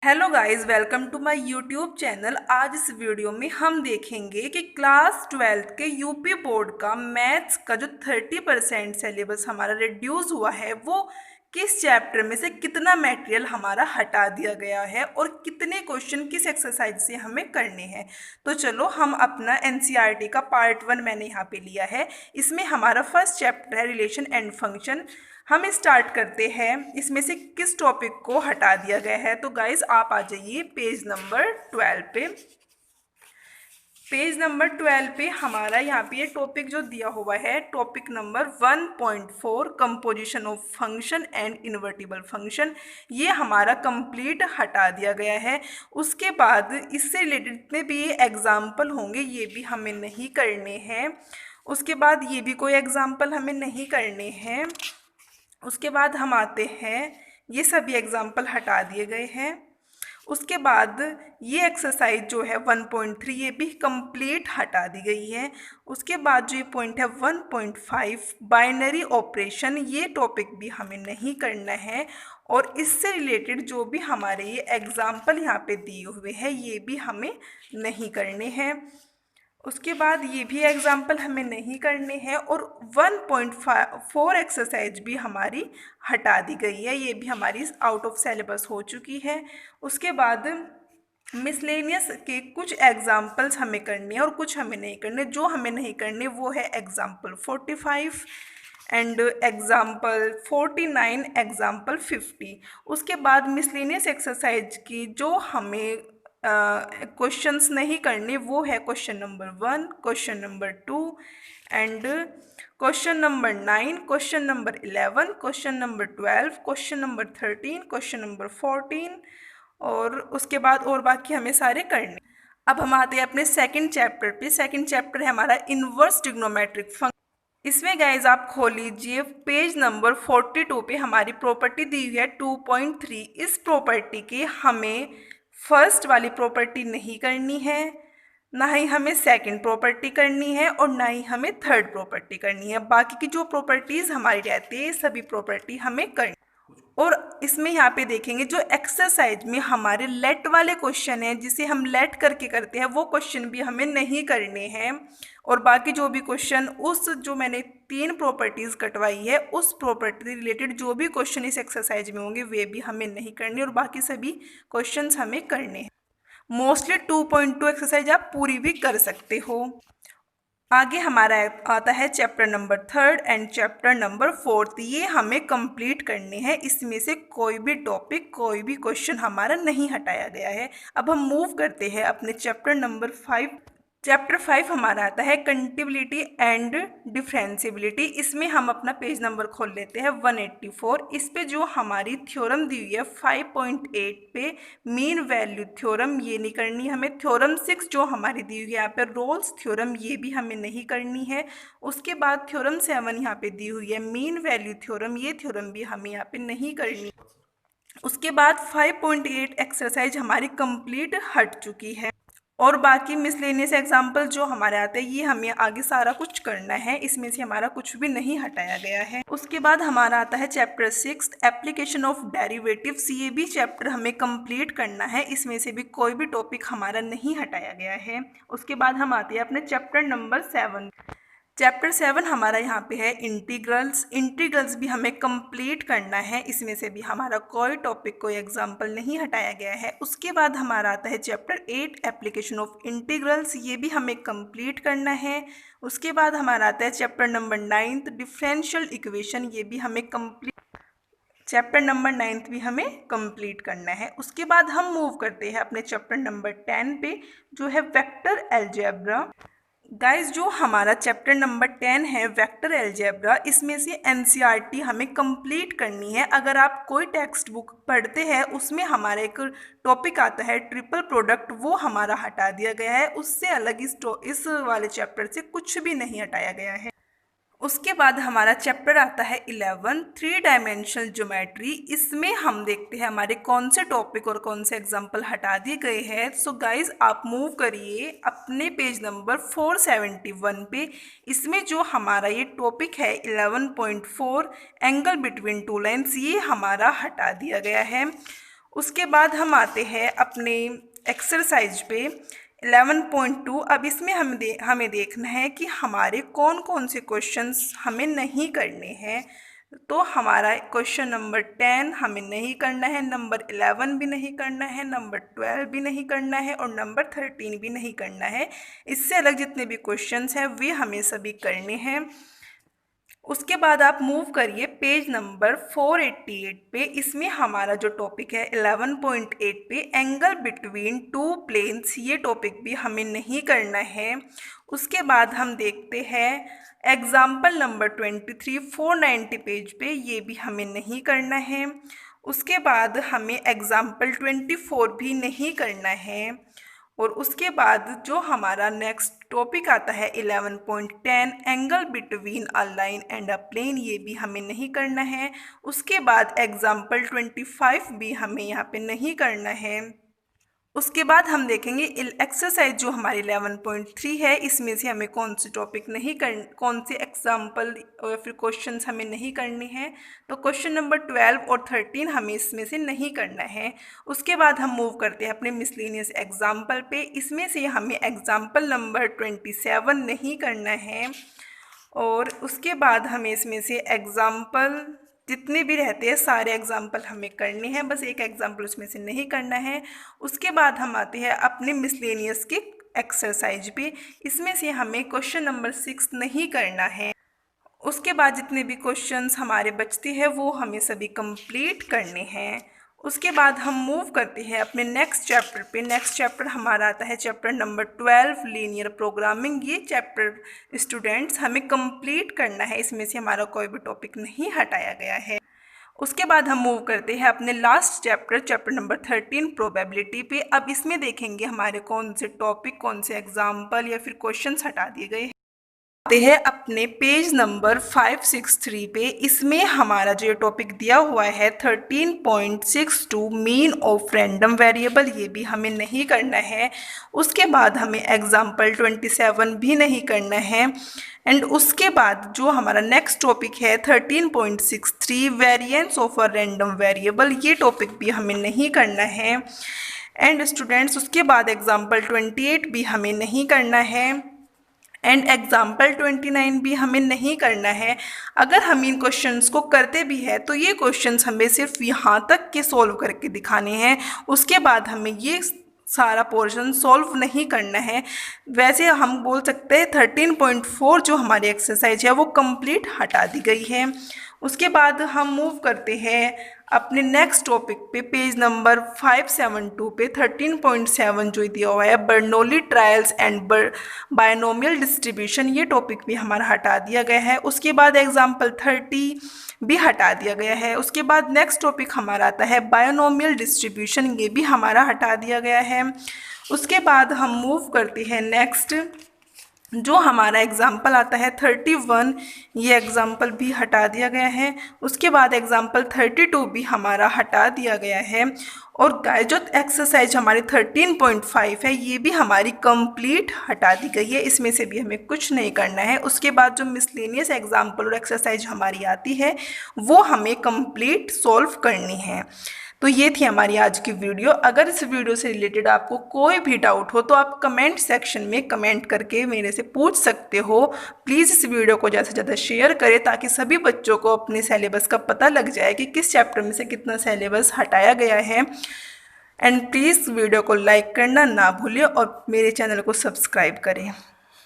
Hello guys, welcome to my YouTube channel. आज इस video में हम देखेंगे कि क्लास 12th के यूपी बोर्ड का मैथ्स का जो 30% सिलेबस हमारा रिड्यूस हुआ है वो किस चैप्टर में से कितना मटेरियल हमारा हटा दिया गया है और कितने क्वेश्चन किस एक्सरसाइज से हमें करने हैं। तो चलो हम अपना एनसीईआरटी का पार्ट 1 मैंने यहाँ पे लिया है। इसमें हमारा फर्स्ट चैप्टर है रिलेशन एंड फंक्शन। हम स्टार्ट करते हैं इसमें से किस टॉपिक को हटा दिया गया है। तो गाइज आप आ जाइए पेज नंबर 12 पे। पेज नंबर 12 पे हमारा यहाँ पे ये टॉपिक जो दिया हुआ है, topic number 1.4 composition of function and invertible function, ये हमारा कंप्लीट हटा दिया गया है। उसके बाद इससे रिलेटेड जितने भी एग्जाम्पल होंगे ये भी हमें नहीं करने हैं। उसके बाद ये भी कोई एग्जाम्पल हमें नहीं करने हैं। उसके बाद हम आते हैं, ये सभी एग्जाम्पल हटा दिए गए हैं। उसके बाद ये एक्सरसाइज जो है 1.3 ये भी कंप्लीट हटा दी गई है। उसके बाद जो ये पॉइंट है 1.5 बाइनरी ऑपरेशन, ये टॉपिक भी हमें नहीं करना है। और इससे रिलेटेड जो भी हमारे ये एग्जाम्पल यहाँ पे दिए हुए हैं ये भी हमें नहीं करने हैं। उसके बाद ये भी एग्जाम्पल हमें नहीं करने हैं। और 1.4 एक्सरसाइज भी हमारी हटा दी गई है, ये भी हमारी आउट ऑफ सिलेबस हो चुकी है। उसके बाद मिसलेनियस के कुछ एग्जाम्पल्स हमें करने हैं और कुछ हमें नहीं करने। जो हमें नहीं करने वो है एग्जाम्पल 45 एंड एग्जाम्पल 49, एग्जाम्पल 50। उसके बाद मिसलेनियस एक्सरसाइज की जो हमें क्वेश्चंस नहीं करने वो है question number 1, question number 2 and question number 9, question number 11, question number 12, question number 13, question number 14 और उसके बाद और बाकी हमें सारे करने। अब हम आते हैं अपने सेकंड चैप्टर पे। सेकंड चैप्टर है हमारा इनवर्स ट्रिग्नोमेट्रिक फंक्शन। इसमें गाइज आप खोल लीजिए पेज नंबर 42 पे हमारी प्रॉपर्टी दी हुई है 2.3। इस प्रॉपर्टी के हमें फर्स्ट वाली प्रॉपर्टी नहीं करनी है, ना ही हमें सेकंड प्रॉपर्टी करनी है और ना ही हमें थर्ड प्रॉपर्टी करनी है। बाकी की जो प्रॉपर्टीज़ हमारी रहती है सभी प्रॉपर्टी हमें करनी। और इसमें यहाँ पे देखेंगे जो एक्सरसाइज में हमारे लेट वाले क्वेश्चन हैं जिसे हम लेट करके करते हैं वो क्वेश्चन भी हमें नहीं करने हैं। और बाकी जो भी क्वेश्चन उस जो मैंने 3 प्रॉपर्टीज़ कटवाई है उस प्रॉपर्टी रिलेटेड जो भी क्वेश्चन इस एक्सरसाइज में होंगे वे भी हमें नहीं करने और बाकी सभी क्वेश्चंस हमें करने हैं। मोस्टली 2.2 एक्सरसाइज आप पूरी भी कर सकते हो। आगे हमारा आता है chapter number 3 and chapter number 4। ये हमें कंप्लीट करने हैं। इसमें से कोई भी टॉपिक कोई भी क्वेश्चन हमारा नहीं हटाया गया है। अब हम मूव करते हैं अपने चैप्टर नंबर 5। चैप्टर 5 हमारा आता है कंटिबिलिटी एंड डिफरेंशियबिलिटी। इसमें हम अपना पेज नंबर खोल लेते हैं 184। इस पे जो हमारी थ्योरम दी हुई है 5.8 पे मीन वैल्यू थ्योरम, ये नहीं करनी हमें। थ्योरम 6 जो हमारी दी हुई है यहाँ पे रोल्स थ्योरम, ये भी हमें नहीं करनी है। उसके बाद थ्योरम 7 यहाँ पे दी हुई है मीन वैल्यू थ्योरम, ये थ्योरम भी हमें यहाँ पे नहीं करनी। उसके बाद 5.8 एक्सरसाइज हमारी कंप्लीट हट चुकी है। और बाकी मिसलेनियस एग्जाम्पल जो हमारे आते हैं ये हमें आगे सारा कुछ करना है, इसमें से हमारा कुछ भी नहीं हटाया गया है। उसके बाद हमारा आता है चैप्टर 6 एप्लीकेशन ऑफ डेरिवेटिव्स। ये भी चैप्टर हमें कंप्लीट करना है, इसमें से भी कोई भी टॉपिक हमारा नहीं हटाया गया है। उसके बाद हम आते हैं अपने चैप्टर नंबर 7। चैप्टर 7 हमारा यहाँ पे है इंटीग्रल्स। इंटीग्रल्स भी हमें कंप्लीट करना है, इसमें से भी हमारा कोई टॉपिक कोई एग्जाम्पल नहीं हटाया गया है। उसके बाद हमारा आता है चैप्टर 8 एप्लीकेशन ऑफ इंटीग्रल्स, ये भी हमें कंप्लीट करना है। उसके बाद हमारा आता है चैप्टर नंबर 9 डिफरेंशियल इक्वेशन, ये भी हमें चैप्टर नंबर 9 भी हमें कंप्लीट करना है। उसके बाद हम मूव करते हैं अपने चैप्टर नंबर 10 पे जो है वेक्टर अलजेब्रा। गाइस जो हमारा चैप्टर नंबर 10 है वेक्टर अलजेब्रा, इसमें से एनसीईआरटी हमें कंप्लीट करनी है। अगर आप कोई टेक्स्ट बुक पढ़ते हैं उसमें हमारा एक टॉपिक आता है ट्रिपल प्रोडक्ट, वो हमारा हटा दिया गया है। उससे अलग इस वाले चैप्टर से कुछ भी नहीं हटाया गया है। उसके बाद हमारा चैप्टर आता है 11 3 डायमेंशनल ज्योमेट्री। इसमें हम देखते हैं हमारे कौन से टॉपिक और कौन से एग्जाम्पल हटा दिए गए हैं। सो गाइज आप मूव करिए अपने पेज नंबर 471 पे। इसमें जो हमारा ये टॉपिक है 11.4 एंगल बिटवीन टू लाइन्स, ये हमारा हटा दिया गया है। उसके बाद हम आते हैं अपने एक्सरसाइज पे 11.2। अब इसमें हमें देखना है कि हमारे कौन कौन से क्वेश्चंस हमें नहीं करने हैं। तो हमारा क्वेश्चन नंबर 10 हमें नहीं करना है, नंबर 11 भी नहीं करना है, नंबर 12 भी नहीं करना है और नंबर 13 भी नहीं करना है। इससे अलग जितने भी क्वेश्चंस हैं वे हमें सभी करने हैं। उसके बाद आप मूव करिए पेज नंबर 488 पे। इसमें हमारा जो टॉपिक है 11.8 पे एंगल बिटवीन टू प्लेन्स, ये टॉपिक भी हमें नहीं करना है। उसके बाद हम देखते हैं एग्जाम्पल नंबर 23 490 पेज पे, ये भी हमें नहीं करना है। उसके बाद हमें एग्जाम्पल 24 भी नहीं करना है। और उसके बाद जो हमारा नेक्स्ट टॉपिक आता है 11.10 angle between a line and a plane, ये भी हमें नहीं करना है। उसके बाद एग्जाम्पल 25 भी हमें यहाँ पे नहीं करना है। उसके बाद हम देखेंगे एक्सरसाइज जो हमारी 11.3 है, इसमें से हमें कौन से टॉपिक नहीं कौन से एग्जाम्पल और फिर क्वेश्चंस हमें नहीं करने हैं। तो क्वेश्चन नंबर 12 और 13 हमें इसमें से नहीं करना है। उसके बाद हम मूव करते हैं अपने मिसलेनियस एग्जाम्पल पे। इसमें से हमें एग्जाम्पल नंबर 27 नहीं करना है। और उसके बाद हमें इसमें से एग्जाम्पल जितने भी रहते हैं सारे एग्जाम्पल हमें करने हैं, बस एक एग्जाम्पल उसमें से नहीं करना है। उसके बाद हम आते हैं अपने मिसलेनियस की एक्सरसाइज पे। इसमें से हमें क्वेश्चन नंबर 6 नहीं करना है। उसके बाद जितने भी क्वेश्चंस हमारे बचते हैं वो हमें सभी कंप्लीट करने हैं। उसके बाद हम मूव करते हैं अपने नेक्स्ट चैप्टर पे। नेक्स्ट चैप्टर हमारा आता है चैप्टर नंबर 12 लीनियर प्रोग्रामिंग। ये चैप्टर स्टूडेंट्स हमें कंप्लीट करना है, इसमें से हमारा कोई भी टॉपिक नहीं हटाया गया है। उसके बाद हम मूव करते हैं अपने last chapter chapter number 13 probability पे। अब इसमें देखेंगे हमारे कौन से टॉपिक, कौन से एग्जाम्पल या फिर क्वेश्चंस हटा दिए गए हैं। आते हैं अपने पेज नंबर 563 पे। इसमें हमारा जो टॉपिक दिया हुआ है 13.62 मीन ऑफ रैंडम वेरिएबल, ये भी हमें नहीं करना है। उसके बाद हमें एग्जाम्पल 27 भी नहीं करना है। एंड उसके बाद जो हमारा नेक्स्ट टॉपिक है 13.63 variance of a random variable, ये टॉपिक भी हमें नहीं करना है। एंड स्टूडेंट्स उसके बाद एग्जाम्पल 28 भी हमें नहीं करना है। एंड एग्जाम्पल 29 भी हमें नहीं करना है। अगर हम इन क्वेश्चंस को करते भी हैं तो ये क्वेश्चंस हमें सिर्फ यहाँ तक के सॉल्व करके दिखाने हैं, उसके बाद हमें ये सारा पोर्शन सॉल्व नहीं करना है। वैसे हम बोल सकते हैं 13.4 जो हमारी एक्सरसाइज है वो कंप्लीट हटा दी गई है। उसके बाद हम मूव करते हैं अपने नेक्स्ट टॉपिक पे पेज नंबर 572 पे 13.7 जो दिया हुआ है Bernoulli trials and binomial distribution, ये टॉपिक भी हमारा हटा दिया गया है। उसके बाद एग्जाम्पल 30 भी हटा दिया गया है। उसके बाद नेक्स्ट टॉपिक हमारा आता है बायनोमियल डिस्ट्रीब्यूशन, ये भी हमारा हटा दिया गया है। उसके बाद हम मूव करते हैं नेक्स्ट जो हमारा एग्जाम्पल आता है 31, ये एग्जाम्पल भी हटा दिया गया है। उसके बाद एग्जाम्पल 32 भी हमारा हटा दिया गया है। और गाइस जो एक्सरसाइज हमारी 13.5 है ये भी हमारी कंप्लीट हटा दी गई है, इसमें से भी हमें कुछ नहीं करना है। उसके बाद जो मिसलेनियस एग्जाम्पल और एक्सरसाइज हमारी आती है वो हमें कंप्लीट सॉल्व करनी है। तो ये थी हमारी आज की वीडियो। अगर इस वीडियो से रिलेटेड आपको कोई भी डाउट हो तो आप कमेंट सेक्शन में कमेंट करके मेरे से पूछ सकते हो। प्लीज़ इस वीडियो को ज़्यादा से ज़्यादा शेयर करें ताकि सभी बच्चों को अपने सिलेबस का पता लग जाए कि किस चैप्टर में से कितना सिलेबस हटाया गया है। एंड प्लीज़ वीडियो को लाइक करना ना भूलें और मेरे चैनल को सब्सक्राइब करें।